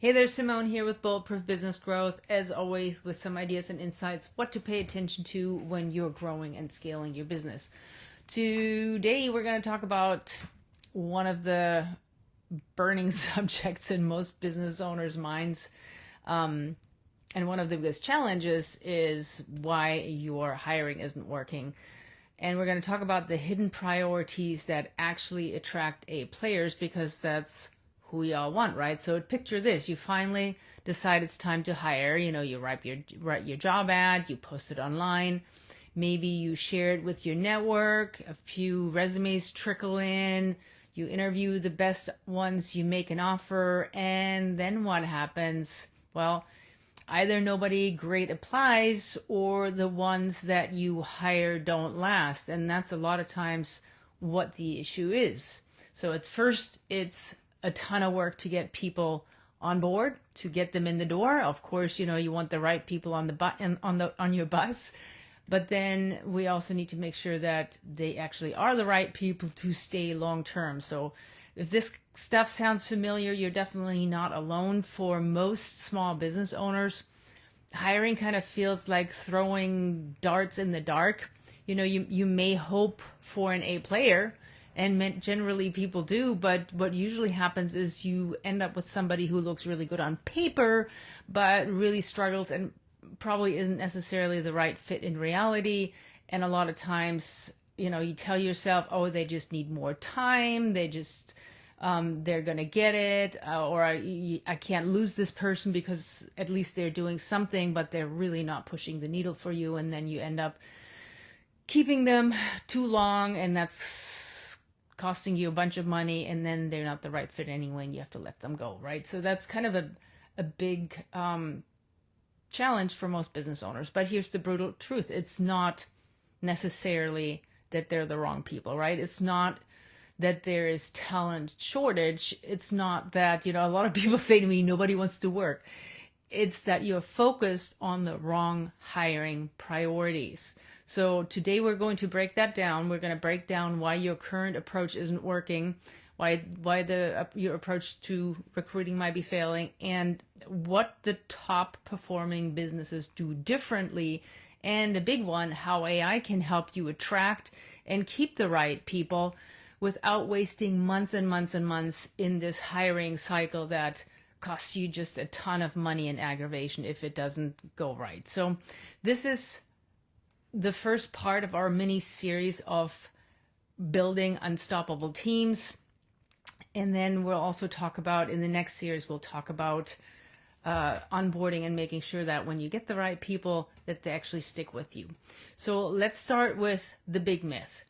Hey there, Simone here with Bulletproof Business Growth, as always, with some ideas and insights what to pay attention to when you're growing and scaling your business. Today, we're going to talk about one of the burning subjects in most business owners' minds. And one of the biggest challenges is why your hiring isn't working. And we're going to talk about the hidden priorities that actually attract A players, because that's who we all want, right? So picture this: you finally decide it's time to hire. You write your job ad, you post it online, maybe you share it with your network, a few resumes trickle in, you interview the best ones, you make an offer, and then what happens? Well, either nobody great applies or the ones that you hire don't last. And that's a lot of times what the issue is. So it's a ton of work to get people on board, to get them in the door. Of course, you want the right people on on your bus, but then we also need to make sure that they actually are the right people to stay long term. So if this stuff sounds familiar, you're definitely not alone. For most small business owners, hiring kind of feels like throwing darts in the dark. You may hope for an A player, and generally people do, but what usually happens is you end up with somebody who looks really good on paper, but really struggles and probably isn't necessarily the right fit in reality. And a lot of times, you tell yourself, oh, they just need more time. They're going to get it. Or I can't lose this person because at least they're doing something, but they're really not pushing the needle for you. And then you end up keeping them too long, and that's costing you a bunch of money, and then they're not the right fit anyway, and you have to let them go, right? So that's kind of a big challenge for most business owners. But here's the brutal truth: it's not necessarily that they're the wrong people, right? It's not that there is talent shortage. It's not that, a lot of people say to me, nobody wants to work. It's that you're focused on the wrong hiring priorities. So today we're going to break that down. We're going to break down why your current approach isn't working, why your approach to recruiting might be failing, and what the top performing businesses do differently. And a big one, how AI can help you attract and keep the right people without wasting months and months and months in this hiring cycle that costs you just a ton of money and aggravation if it doesn't go right. So this is the first part of our mini series of building unstoppable teams. And then we'll also talk about, in the next series, we'll talk about onboarding and making sure that when you get the right people, that they actually stick with you. So let's start with the big myth.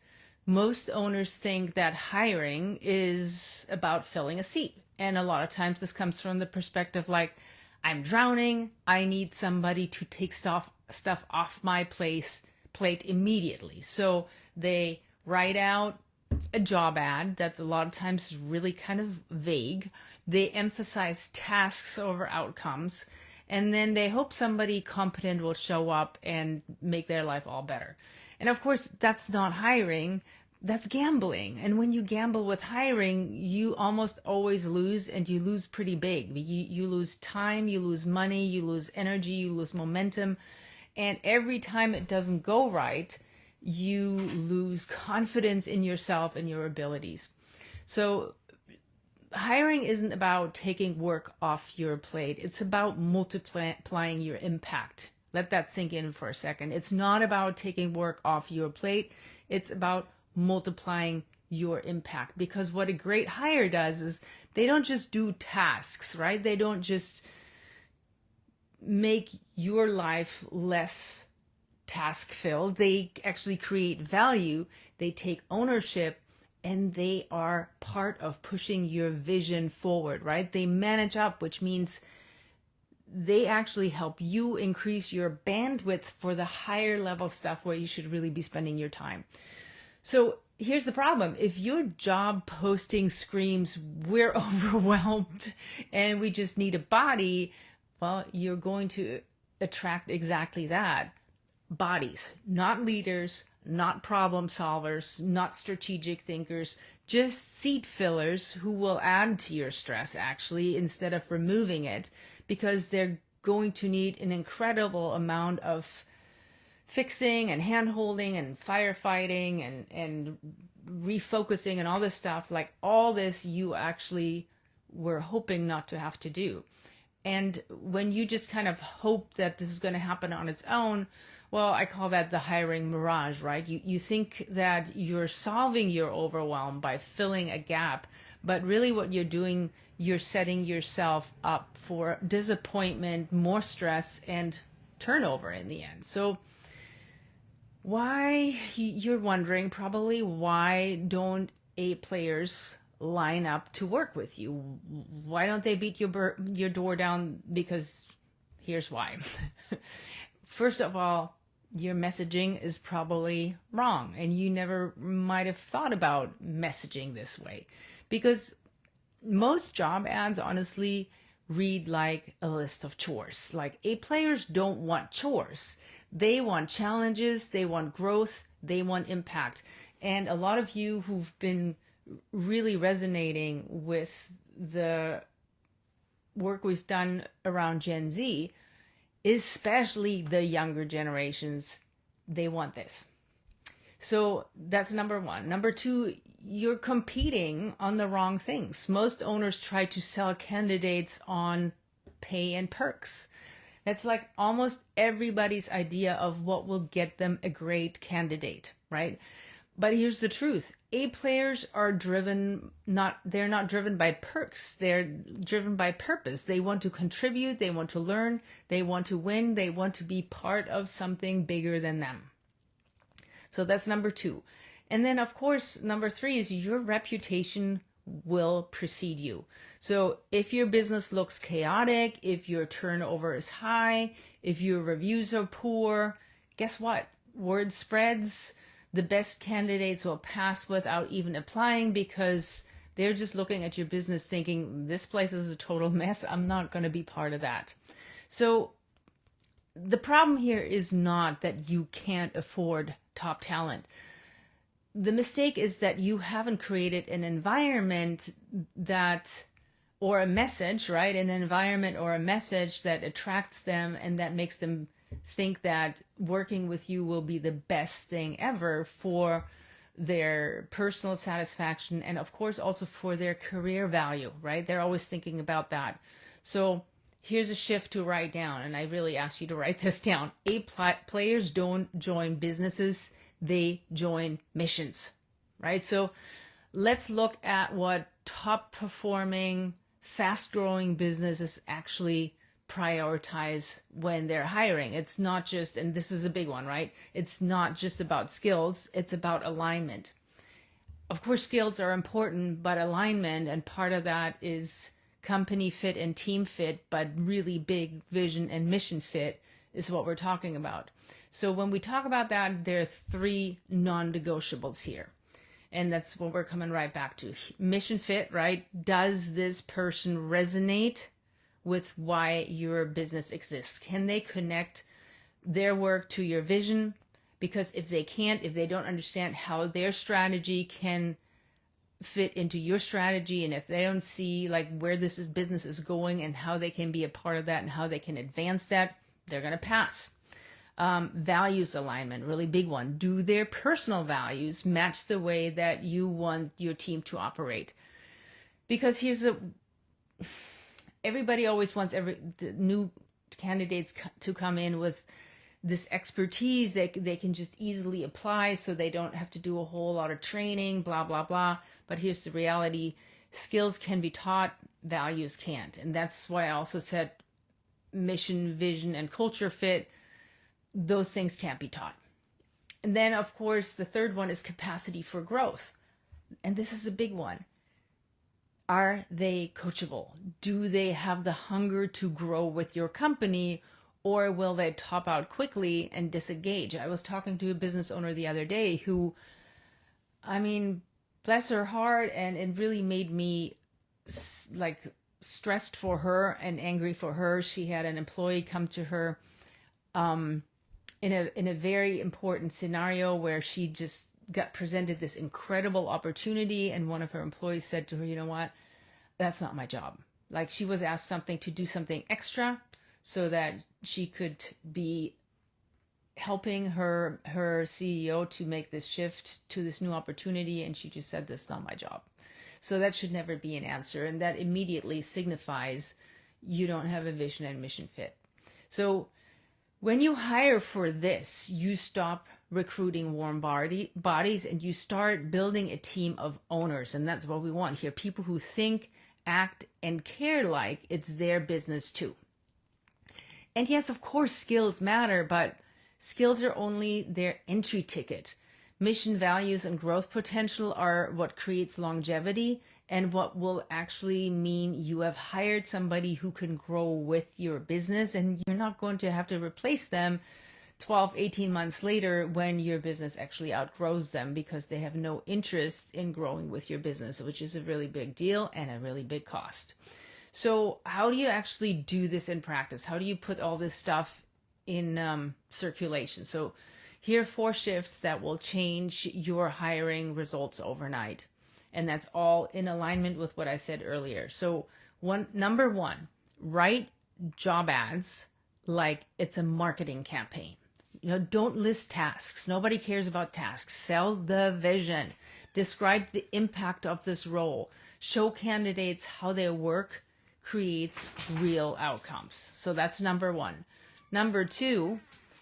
Most owners think that hiring is about filling a seat. And a lot of times this comes from the perspective like, I'm drowning, I need somebody to take stuff off my plate immediately. So they write out a job ad that's a lot of times really kind of vague. They emphasize tasks over outcomes, and then they hope somebody competent will show up and make their life all better. And of course, that's not hiring, that's gambling. And when you gamble with hiring, you almost always lose, and you lose pretty big. You lose time, you lose money, you lose energy, you lose momentum. And every time it doesn't go right, you lose confidence in yourself and your abilities. So hiring isn't about taking work off your plate. It's about multiplying your impact. Let that sink in for a second. It's not about taking work off your plate. It's about multiplying your impact. Because what a great hire does is they don't just do tasks, right? They don't just make your life less task filled. They actually create value. They take ownership, and they are part of pushing your vision forward, right? They manage up, which means they actually help you increase your bandwidth for the higher level stuff where you should really be spending your time. So here's the problem. If your job posting screams, we're overwhelmed and we just need a body, well, you're going to attract exactly that. Bodies, not leaders, not problem solvers, not strategic thinkers, just seat fillers who will add to your stress actually instead of removing it, because they're going to need an incredible amount of fixing and hand holding and firefighting and refocusing and all this stuff. Like all this you actually were hoping not to have to do. And when you just kind of hope that this is going to happen on its own, well, I call that the hiring mirage, right? You think that you're solving your overwhelm by filling a gap, but really what you're doing, you're setting yourself up for disappointment, more stress, and turnover in the end. So why, you're wondering probably, why don't A players line up to work with you? Why don't they beat your door down? Because here's why. First of all, your messaging is probably wrong, and you never might have thought about messaging this way, because most job ads honestly read like a list of chores. Like A players don't want chores. They want challenges, they want growth, they want impact. And a lot of you who've been really resonating with the work we've done around Gen Z, especially the younger generations, they want this. So that's number one. Number two, you're competing on the wrong things. Most owners try to sell candidates on pay and perks. That's like almost everybody's idea of what will get them a great candidate, right? But here's the truth. A players are they're not driven by perks. They're driven by purpose. They want to contribute. They want to learn. They want to win. They want to be part of something bigger than them. So that's number two. And then, of course, number three is your reputation will precede you. So if your business looks chaotic, if your turnover is high, if your reviews are poor, guess what? Word spreads. The best candidates will pass without even applying, because they're just looking at your business thinking, this place is a total mess. I'm not going to be part of that. So the problem here is not that you can't afford top talent. The mistake is that you haven't created an environment that, or a message, right? An environment or a message that attracts them and that makes them think that working with you will be the best thing ever for their personal satisfaction, and of course also for their career value, right? They're always thinking about that. So here's a shift to write down, and I really ask you to write this down. Players don't join businesses, they join missions, right? So let's look at what top performing, fast growing businesses actually prioritize when they're hiring. It's not just, and this is a big one, right? It's not just about skills, it's about alignment. Of course, skills are important, but alignment, and part of that is company fit and team fit, but really big vision and mission fit is what we're talking about. So when we talk about that, there are three non-negotiables here. And that's what we're coming right back to. Mission fit, right? Does this person resonate with why your business exists? Can they connect their work to your vision? Because if they can't, if they don't understand how their strategy can fit into your strategy, and if they don't see like where business is going and how they can be a part of that and how they can advance that, they're going to pass. Values alignment, really big one. Do their personal values match the way that you want your team to operate? Because everybody always wants the new candidates to come in with this expertise that they can just easily apply, so they don't have to do a whole lot of training, blah, blah, blah. But here's the reality. Skills can be taught, values can't. And that's why I also said mission, vision, and culture fit. Those things can't be taught. And then, of course, the third one is capacity for growth. And this is a big one. Are they coachable? Do they have the hunger to grow with your company, or will they top out quickly and disengage? I was talking to a business owner the other day who, I mean, bless her heart, and it really made me like stressed for her and angry for her. She had an employee come to her in a very important scenario where she just got presented this incredible opportunity, and one of her employees said to her, you know what, that's not my job. Like, she was asked something to do something extra so that she could be helping her CEO to make this shift to this new opportunity, and she just said, "This is not my job." So that should never be an answer, and that immediately signifies you don't have a vision and mission fit. So when you hire for this, you stop recruiting warm bodies and you start building a team of owners, and that's what we want here. People who think, act, and care like it's their business too. And yes, of course, skills matter, but skills are only their entry ticket. Mission, values, and growth potential are what creates longevity and what will actually mean you have hired somebody who can grow with your business, and you're not going to have to replace them 12, 18 months later when your business actually outgrows them because they have no interest in growing with your business, which is a really big deal and a really big cost. So how do you actually do this in practice? How do you put all this stuff in circulation? So here are 4 shifts that will change your hiring results overnight. And that's all in alignment with what I said earlier. So number one, write job ads like it's a marketing campaign. Don't list tasks. Nobody cares about tasks. Sell the vision. Describe the impact of this role. Show candidates how their work creates real outcomes. So that's number one. Number 2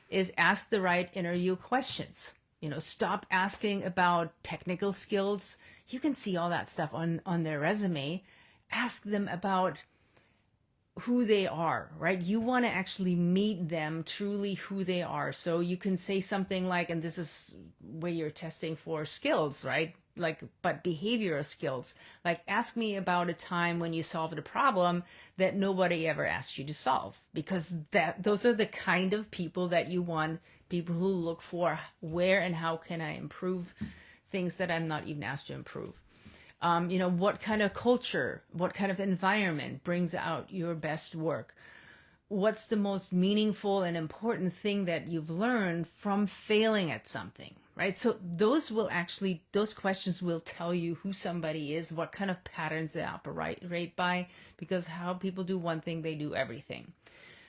is ask the right interview questions. Stop asking about technical skills. You can see all that stuff on their resume. Ask them about who they are, right? You want to actually meet them truly who they are. So you can say something like, and this is where you're testing for skills, right? But behavioral skills. Like, ask me about a time when you solved a problem that nobody ever asked you to solve, because those are the kind of people that you want, people who look for where and how can I improve things that I'm not even asked to improve. What kind of culture, what kind of environment brings out your best work? What's the most meaningful and important thing that you've learned from failing at something, right? So those questions will tell you who somebody is, what kind of patterns they operate by, because how people do one thing, they do everything.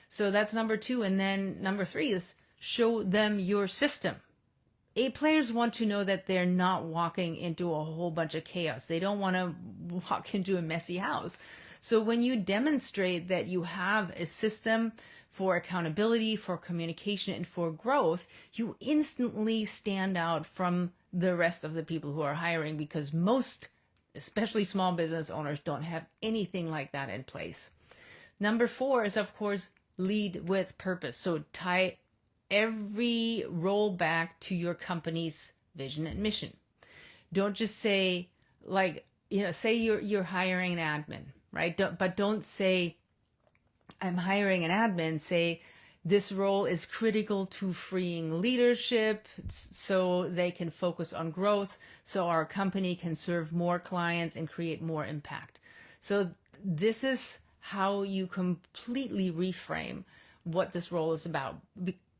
So that's number 2. And then number 3 is show them your system. A players want to know that they're not walking into a whole bunch of chaos. They don't want to walk into a messy house. So when you demonstrate that you have a system for accountability, for communication, and for growth, you instantly stand out from the rest of the people who are hiring, because most, especially small business owners, don't have anything like that in place. Number 4 is, of course, lead with purpose. So tie every role back to your company's vision and mission. Don't just say, say you're hiring an admin, right? Don't say, I'm hiring an admin. Say, this role is critical to freeing leadership so they can focus on growth, so our company can serve more clients and create more impact. So this is how you completely reframe what this role is about.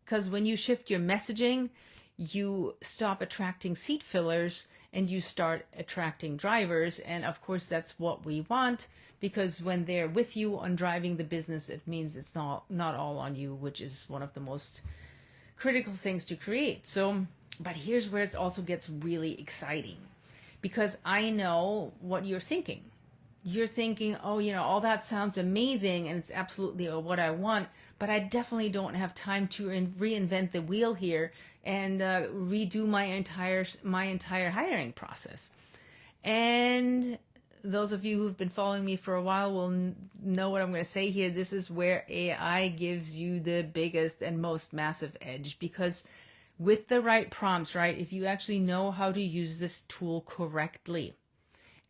Because when you shift your messaging, you stop attracting seat fillers and you start attracting drivers. And of course, that's what we want, because when they're with you on driving the business, it means it's not all on you, which is one of the most critical things to create. So, but here's where it also gets really exciting, because I know what you're thinking. You're thinking, oh, all that sounds amazing and it's absolutely what I want, but I definitely don't have time to reinvent the wheel here and redo my entire hiring process. And those of you who've been following me for a while will know what I'm going to say here. This is where AI gives you the biggest and most massive edge, because with the right prompts, right, if you actually know how to use this tool correctly,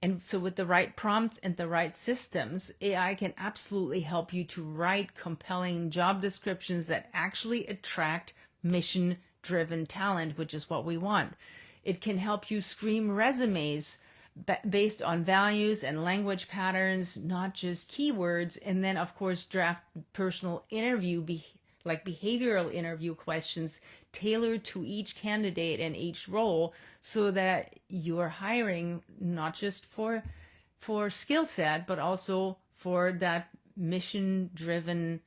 and so with the right prompts and the right systems, AI can absolutely help you to write compelling job descriptions that actually attract mission-driven talent, which is what we want. It can help you screen resumes based on values and language patterns, not just keywords. And then, of course, draft personal interview like behavioral interview questions tailored to each candidate and each role, so that you're hiring not just for skill set, but also for that mission driven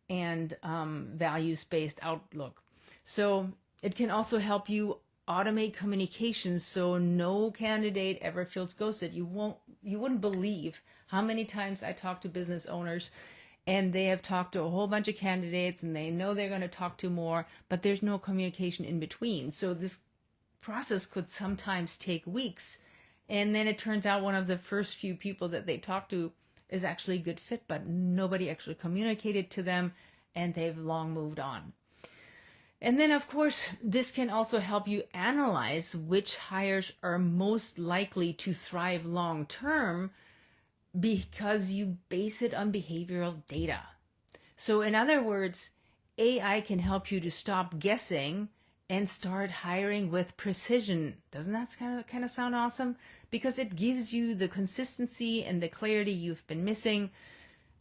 and values-based outlook. So it can also help you automate communications so no candidate ever feels ghosted. You wouldn't believe how many times I talk to business owners and they have talked to a whole bunch of candidates and they know they're going to talk to more, but there's no communication in between. So this process could sometimes take weeks. And then it turns out one of the first few people that they talk to is actually a good fit, but nobody actually communicated to them and they've long moved on. And then, of course, this can also help you analyze which hires are most likely to thrive long term because you base it on behavioral data. So in other words, AI can help you to stop guessing and start hiring with precision. Doesn't that kind of sound awesome? Because it gives you the consistency and the clarity you've been missing,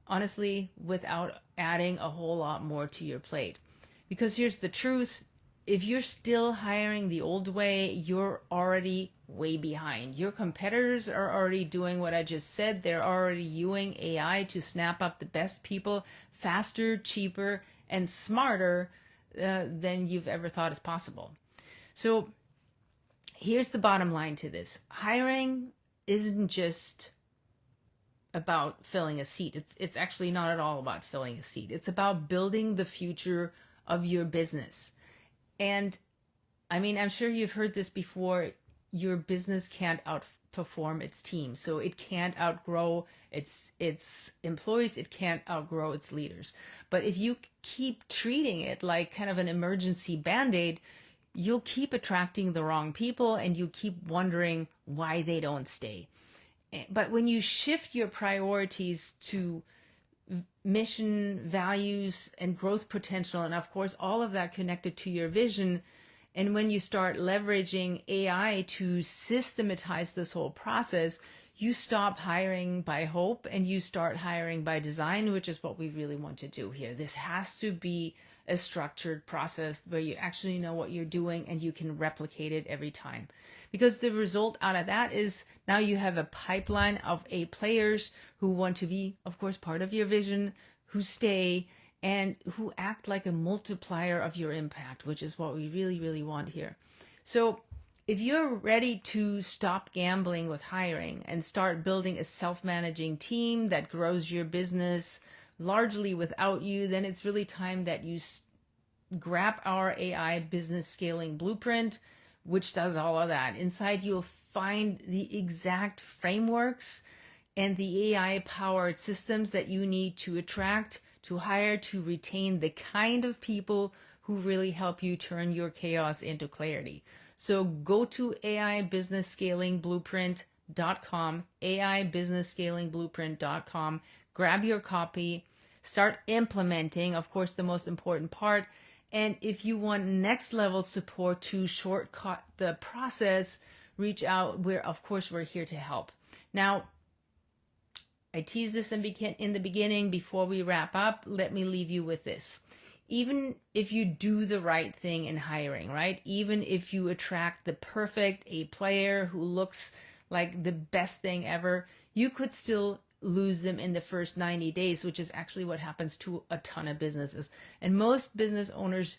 honestly, without adding a whole lot more to your plate. Because here's the truth. If you're still hiring the old way, you're already way behind. Your competitors are already doing what I just said. They're already using AI to snap up the best people faster, cheaper, and smarter than you've ever thought is possible. So here's the bottom line to this. Hiring isn't just about filling a seat. It's actually not at all about filling a seat. It's about building the future of your business. And I mean, I'm sure you've heard this before. Your business can't outperform its team. So it can't outgrow its employees. It can't outgrow its leaders. But if you keep treating it like kind of an emergency Band-Aid, you'll keep attracting the wrong people and you keep wondering why they don't stay. But when you shift your priorities to mission, values, and growth potential, and of course, all of that connected to your vision, and when you start leveraging AI to systematize this whole process, you stop hiring by hope and you start hiring by design, which is what we really want to do here. This has to be a structured process where you actually know what you're doing and you can replicate it every time. Because the result out of that is now you have a pipeline of A players who want to be, of course, part of your vision, who stay, and who act like a multiplier of your impact, which is what we really, really want here. So if you're ready to stop gambling with hiring and start building a self-managing team that grows your business largely without you, then it's really time that you grab our AI business scaling blueprint, which does all of that. Inside, you'll find the exact frameworks and the AI-powered systems that you need to attract, to hire, to retain the kind of people who really help you turn your chaos into clarity. So go to AIbusinessscalingblueprint.com, AIbusinessscalingblueprint.com, grab your copy, start implementing, of course, the most important part. And if you want next level support to shortcut the process, reach out. Of course, we're here to help. Now, I teased this in the beginning. Before we wrap up, let me leave you with this. Even if you do the right thing in hiring, right? Even if you attract the perfect A player who looks like the best thing ever, you could still lose them in the first 90 days, which is actually what happens to a ton of businesses. And most business owners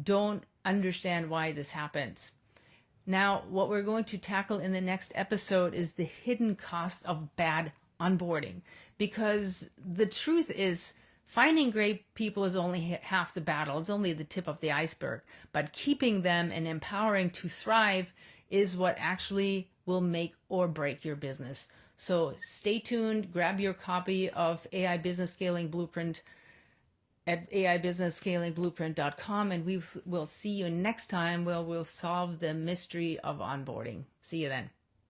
don't understand why this happens. Now, what we're going to tackle in the next episode is the hidden cost of bad onboarding, because the truth is finding great people is only half the battle. It's only the tip of the iceberg, but keeping them and empowering to thrive is what actually will make or break your business. So stay tuned, grab your copy of AI Business Scaling Blueprint at AIbusinessscalingblueprint.com, and we will see you next time where we'll solve the mystery of onboarding. See you then.